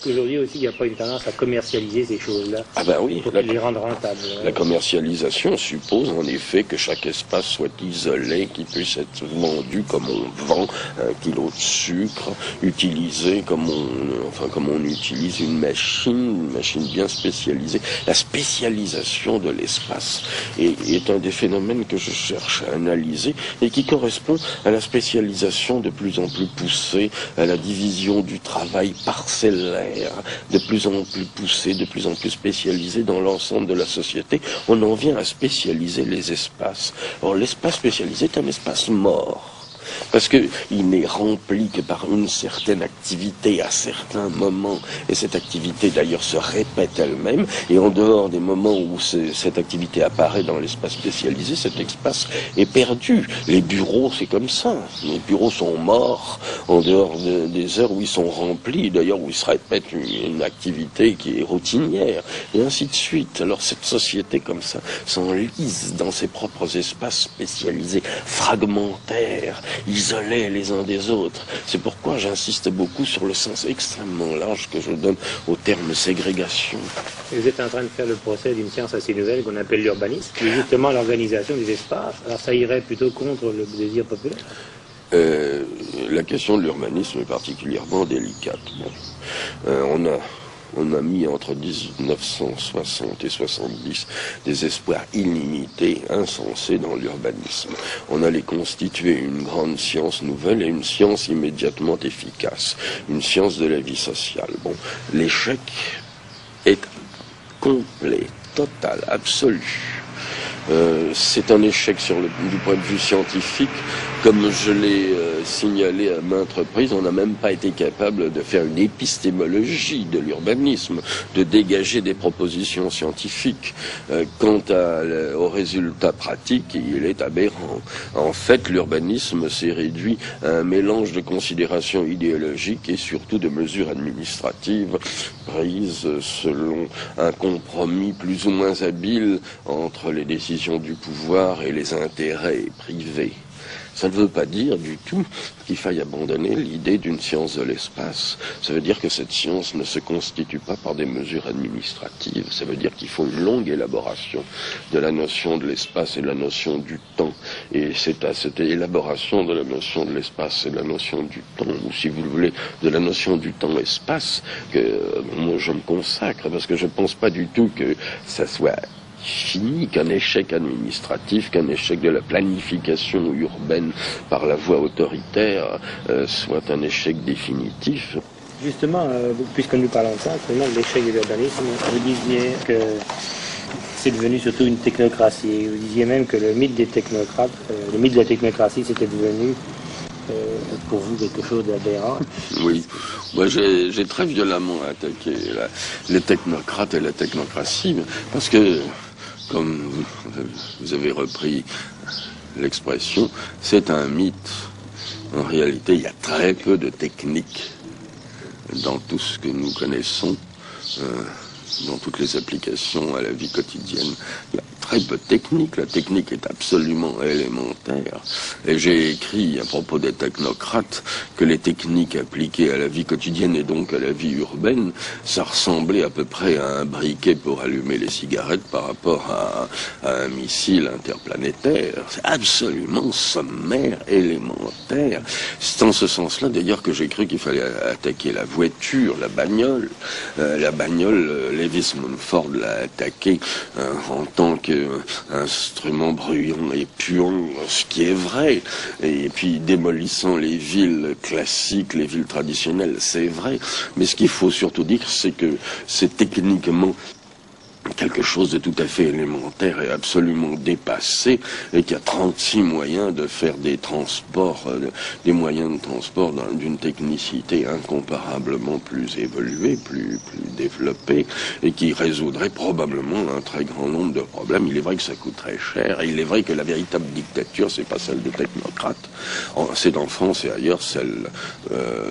Aujourd'hui aussi, il n'y a pas une tendance à commercialiser ces choses-là. Ah ben oui, pour les rendre rentables. La commercialisation suppose en effet que chaque espace soit isolé, qu'il puisse être vendu comme on vend un kilo de sucre, utilisé comme on utilise une machine bien spécialisée. La spécialisation de l'espace est un des phénomènes que je cherche à analyser et qui correspond à la spécialisation de plus en plus poussée, à la division du travail parcellaire, de plus en plus poussé, de plus en plus spécialisé dans l'ensemble de la société. On en vient à spécialiser les espaces. Or, l'espace spécialisé est un espace mort. Parce qu'il n'est rempli que par une certaine activité à certains moments, et cette activité d'ailleurs se répète elle-même, et en dehors des moments où cette activité apparaît dans l'espace spécialisé, cet espace est perdu. Les bureaux, c'est comme ça. Les bureaux sont morts en dehors des heures où ils sont remplis, d'ailleurs où il se répète une activité qui est routinière, et ainsi de suite. Alors cette société comme ça s'enlise dans ses propres espaces spécialisés, fragmentaires, isolés les uns des autres. C'est pourquoi j'insiste beaucoup sur le sens extrêmement large que je donne au terme ségrégation. Vous êtes en train de faire le procès d'une science assez nouvelle qu'on appelle l'urbanisme, qui est justement l'organisation des espaces. Alors ça irait plutôt contre le désir populaire. La question de l'urbanisme est particulièrement délicate. Bon. On a mis entre 1960 et 70 des espoirs illimités, insensés dans l'urbanisme. On allait constituer une grande science nouvelle et une science immédiatement efficace, une science de la vie sociale. Bon, l'échec est complet, total, absolu. C'est un échec du point de vue scientifique. Comme je l'ai signalé à maintes reprises, on n'a même pas été capable de faire une épistémologie de l'urbanisme, de dégager des propositions scientifiques. Quant aux résultats pratiques, il est aberrant. En fait, l'urbanisme s'est réduit à un mélange de considérations idéologiques et surtout de mesures administratives prises selon un compromis plus ou moins habile entre les décisions du pouvoir et les intérêts privés. Ça ne veut pas dire du tout qu'il faille abandonner l'idée d'une science de l'espace. Ça veut dire que cette science ne se constitue pas par des mesures administratives. Ça veut dire qu'il faut une longue élaboration de la notion de l'espace et de la notion du temps. Et c'est à cette élaboration de la notion de l'espace et de la notion du temps, ou si vous le voulez, de la notion du temps-espace, que moi je me consacre, parce que je ne pense pas du tout que ça soit fini, qu'un échec administratif, qu'un échec de la planification urbaine par la voie autoritaire soit un échec définitif. Justement, puisque nous parlons de ça, actuellement, de l'échec de l'urbanisme, vous disiez que c'est devenu surtout une technocratie. Vous disiez même que le mythe des technocrates, le mythe de la technocratie, c'était devenu pour vous quelque chose d'aberrant. Oui, moi j'ai très violemment attaqué les technocrates et la technocratie, parce que, comme vous avez repris l'expression, c'est un mythe. En réalité, il y a très peu de technique dans tout ce que nous connaissons, dans toutes les applications à la vie quotidienne. Il y a très peu de technique. La technique est absolument élémentaire. Et j'ai écrit à propos des technocrates que les techniques appliquées à la vie quotidienne et donc à la vie urbaine, ça ressemblait à peu près à un briquet pour allumer les cigarettes par rapport à un missile interplanétaire. C'est absolument sommaire, élémentaire. C'est en ce sens-là d'ailleurs que j'ai cru qu'il fallait attaquer la voiture, la bagnole. Lewis Mumford l'a attaqué en tant qu'instrument bruyant et puant, ce qui est vrai, et puis démolissant les villes classiques, les villes traditionnelles, c'est vrai, mais ce qu'il faut surtout dire, c'est que c'est techniquement quelque chose de tout à fait élémentaire et absolument dépassé, et qu'il y a 36 moyens de faire des transports, des moyens de transport d'une technicité incomparablement plus évoluée, plus développée, et qui résoudrait probablement un très grand nombre de problèmes. Il est vrai que ça coûte très cher, et il est vrai que la véritable dictature, c'est pas celle des technocrates, c'est en France et ailleurs celle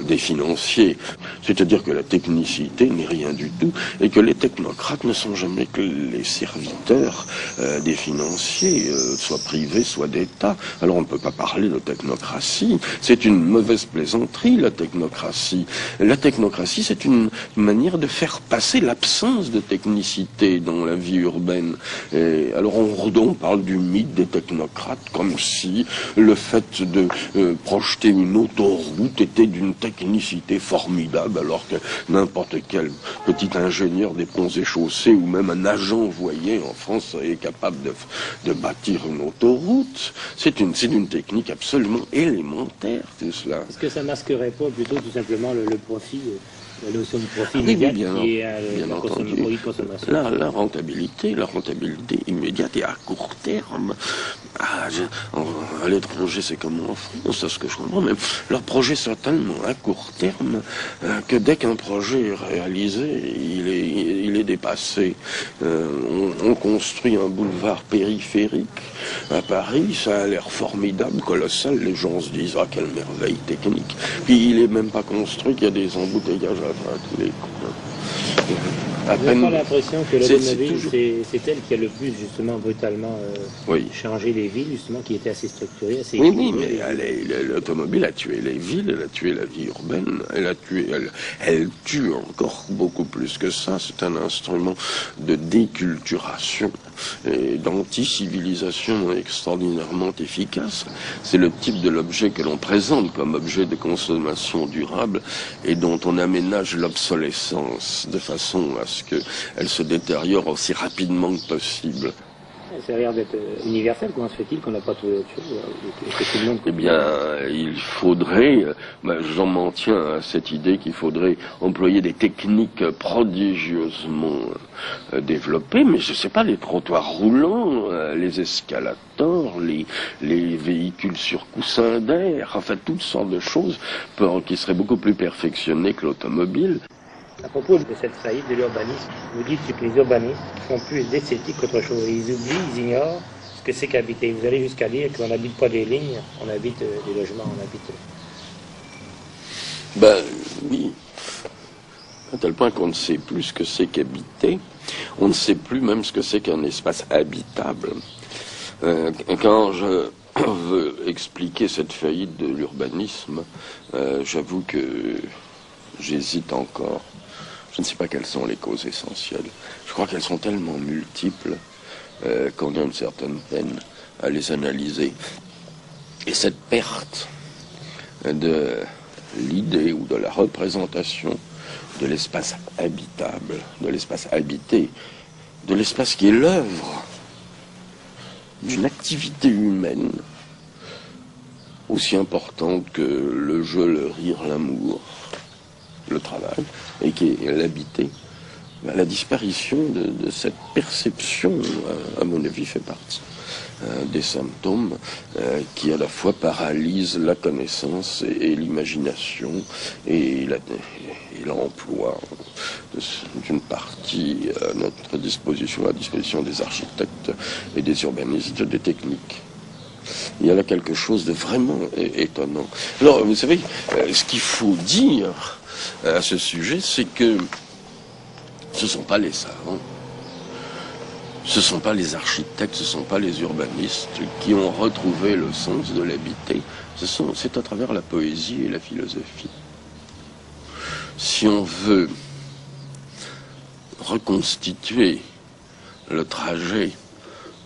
des financiers. C'est-à-dire que la technicité n'est rien du tout, et que les technocrates ne sont jamais mais que les serviteurs des financiers, soient privés, soit d'État. Alors on ne peut pas parler de technocratie. C'est une mauvaise plaisanterie, la technocratie. La technocratie, c'est une manière de faire passer l'absence de technicité dans la vie urbaine. Et alors on parle du mythe des technocrates comme si le fait de projeter une autoroute était d'une technicité formidable, alors que n'importe quel petit ingénieur des ponts et chaussées ou même un agent envoyé en France est capable de bâtir une autoroute. C'est une technique absolument élémentaire, tout cela. Est-ce que ça masquerait pas plutôt tout simplement le profit, la notion de profit immédiat qui est la consommation? La rentabilité immédiate et à court terme. À l'étranger, c'est comme en France, c'est ce que je comprends, mais leurs projets sont tellement à court terme que dès qu'un projet est réalisé, il est dépassé. On construit un boulevard périphérique à Paris, ça a l'air formidable, colossal, les gens se disent « Ah, quelle merveille technique !» Puis il n'est même pas construit, qu'il y a des embouteillages à tous les coups. Vous n'avez pas l'impression que l'automobile, c'est elle qui a le plus justement brutalement changé les villes, justement, qui étaient assez structurées, assez Oui, mais l'automobile a tué les villes, elle a tué la vie urbaine, elle tue encore beaucoup plus que ça. C'est un instrument de déculturation et d'anti-civilisation extraordinairement efficace. C'est le type de l'objet que l'on présente comme objet de consommation durable et dont on aménage l'obsolescence de façon à ce qu'elle se détériore aussi rapidement que possible. Ça a l'air d'être universel. Comment se fait-il qu'on n'a pas trouvé autre chose? Eh bien, il faudrait, j'en m'en tiens à cette idée qu'il faudrait employer des techniques prodigieusement développées, mais je ne sais pas, les trottoirs roulants, les escalators, les véhicules sur coussin d'air, enfin toutes sortes de choses qui seraient beaucoup plus perfectionnées que l'automobile. À propos de cette faillite de l'urbanisme, vous dites que les urbanistes font plus d'esthétique qu'autre chose. Ils oublient, ils ignorent ce que c'est qu'habiter. Vous allez jusqu'à dire qu'on n'habite pas des lignes, on habite des logements, on habite... Ben oui, à tel point qu'on ne sait plus ce que c'est qu'habiter. On ne sait plus même ce que c'est qu'un espace habitable. Quand je veux expliquer cette faillite de l'urbanisme, j'avoue que j'hésite encore. Je ne sais pas quelles sont les causes essentielles. Je crois qu'elles sont tellement multiples qu'on a une certaine peine à les analyser. Et cette perte de l'idée ou de la représentation de l'espace habitable, de l'espace habité, de l'espace qui est l'œuvre d'une activité humaine aussi importante que le jeu, le rire, l'amour, le travail, et qui est l'habiter, la disparition de cette perception, à mon avis, fait partie des symptômes qui à la fois paralysent la connaissance et l'imagination et l'emploi d'une partie à notre disposition, à la disposition des architectes et des urbanistes, des techniques. Il y a là quelque chose de vraiment étonnant. Alors, vous savez, ce qu'il faut dire à ce sujet, c'est que ce ne sont pas les savants, ce ne sont pas les architectes, ce ne sont pas les urbanistes qui ont retrouvé le sens de l'habiter, c'est à travers la poésie et la philosophie. Si on veut reconstituer le trajet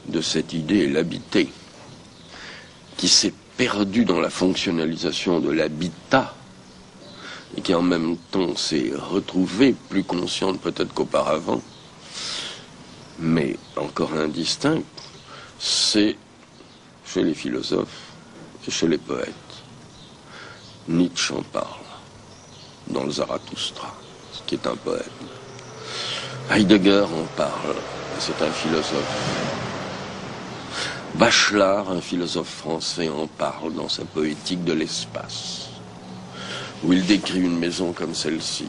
de cette idée, l'habiter, qui s'est perdu dans la fonctionnalisation de l'habitat, et qui en même temps s'est retrouvée plus consciente peut-être qu'auparavant, mais encore indistincte, c'est chez les philosophes et chez les poètes. Nietzsche en parle dans le Zarathustra, qui est un poète. Heidegger en parle, c'est un philosophe. Bachelard, un philosophe français, en parle dans sa poétique de l'espace, où il décrit une maison comme celle-ci.